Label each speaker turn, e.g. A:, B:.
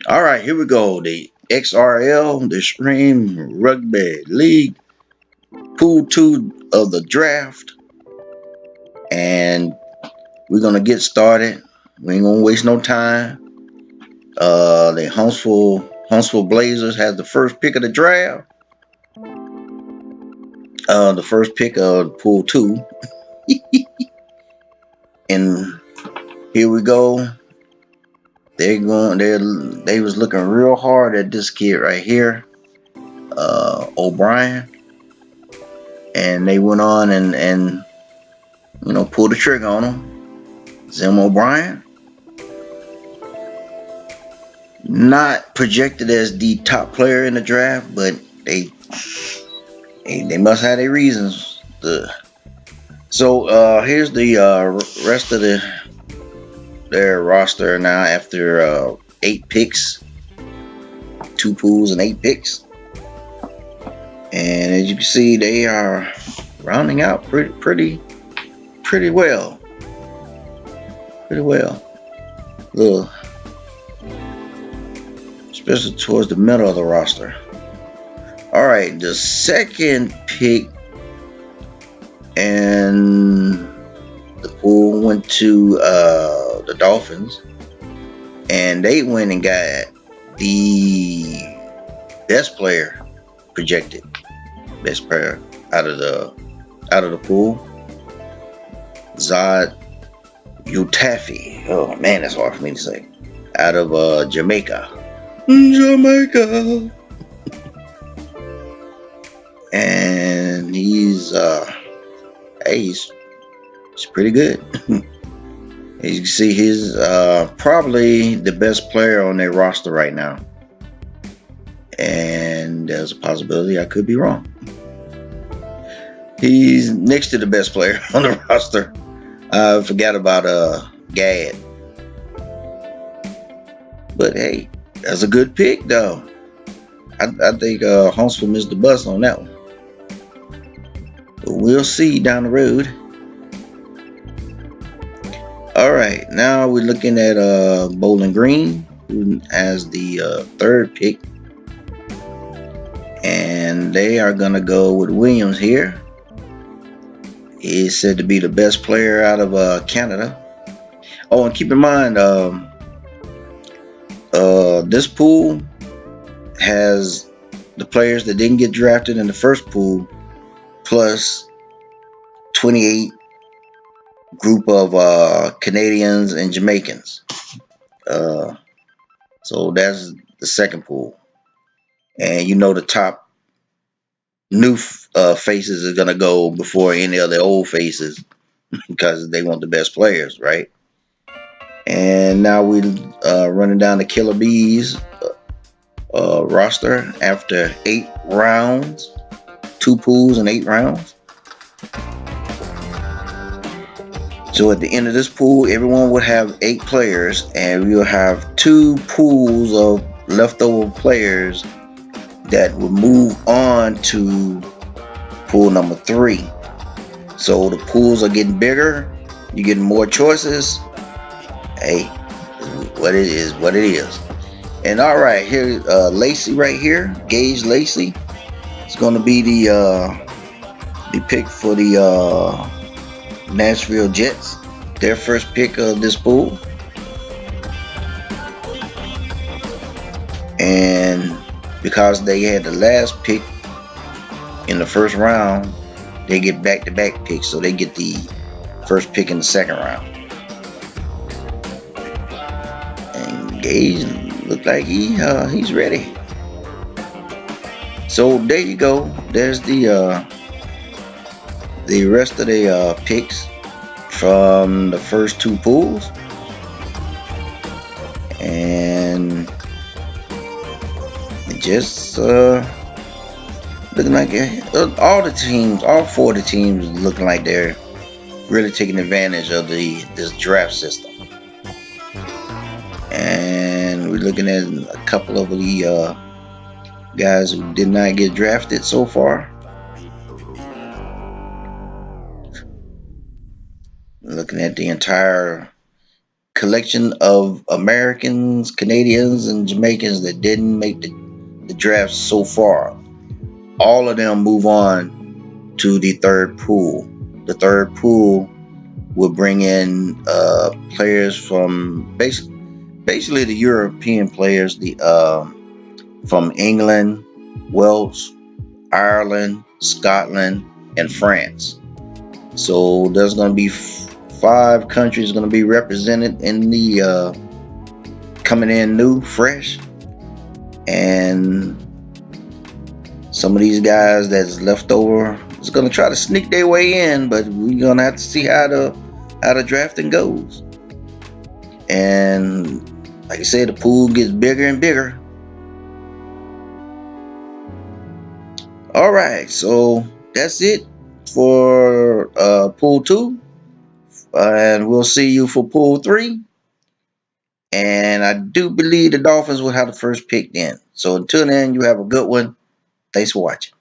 A: All right, here we go. The XRL, the Extreme Rugby League, Pool 2 of the draft. And we're going to get started. We ain't going to waste no time. The Huntsville Blazers has the first pick of the draft. The first pick of Pool 2. And here we go. They was looking real hard at this kid right here, O'Brien, and they went on and pulled the trigger on him. Zim O'Brien, not projected as the top player in the draft, but they must have their reasons. So here's the rest of their roster now after 8 picks, 2 pools and 8 picks. And as you can see, they are rounding out pretty well. Little, especially towards the middle of the roster. All right, the second pick, and the pool went to the Dolphins, and they went and got the best player projected, best player out of the pool, Zod Utafi. Oh man, that's hard for me to say. Out of Jamaica. And he's pretty good. As you can see, he's probably the best player on their roster right now. And there's a possibility I could be wrong. He's next to the best player on the roster. I forgot about Gad. But hey, that's a good pick though. I think Huntsville missed the bus on that one. But we'll see down the road. Alright, now we're looking at Bowling Green, who has the third pick. And they are going to go with Williams here. He's said to be the best player out of Canada. Oh, and keep in mind, this pool has the players that didn't get drafted in the first pool, plus 28 group of Canadians and Jamaicans. So that's the second pool. And the top new faces are going to go before any of the old faces because they want the best players, right? And now we're running down the Killer Bees roster after 8 rounds, 2 pools and 8 rounds. So at the end of this pool, everyone would have 8 players, and we'll have 2 pools of leftover players that will move on to pool number 3. So the pools are getting bigger, you're getting more choices. Hey, what it is. And all right, here Lacey right here, Gage Lacey, is going to be the pick for the Nashville Jets, their first pick of this pool. And because they had the last pick in the first round, they get back-to-back picks, so they get the first pick in the second round. And Gage looked like he's ready. So there you go. There's the rest of the picks from the first 2 pools, and it just looking like all 4 of the teams looking like they're really taking advantage of this draft system. And we're looking at a couple of the guys who did not get drafted so far. Looking at the entire collection of Americans, Canadians, and Jamaicans that didn't make the draft so far. All of them move on to the third pool. The third pool will bring in players from basically the European players, the from England, Wales, Ireland, Scotland, and France. So there's going to be 5 countries going to be represented in the coming in new, fresh, and some of these guys that's left over is going to try to sneak their way in, but we're going to have to see how the drafting goes. And like I said, the pool gets bigger and bigger. All right, so that's it for pool 2, and we'll see you for pool 3. And I do believe the Dolphins will have the first pick then. So until then, you have a good one. Thanks for watching.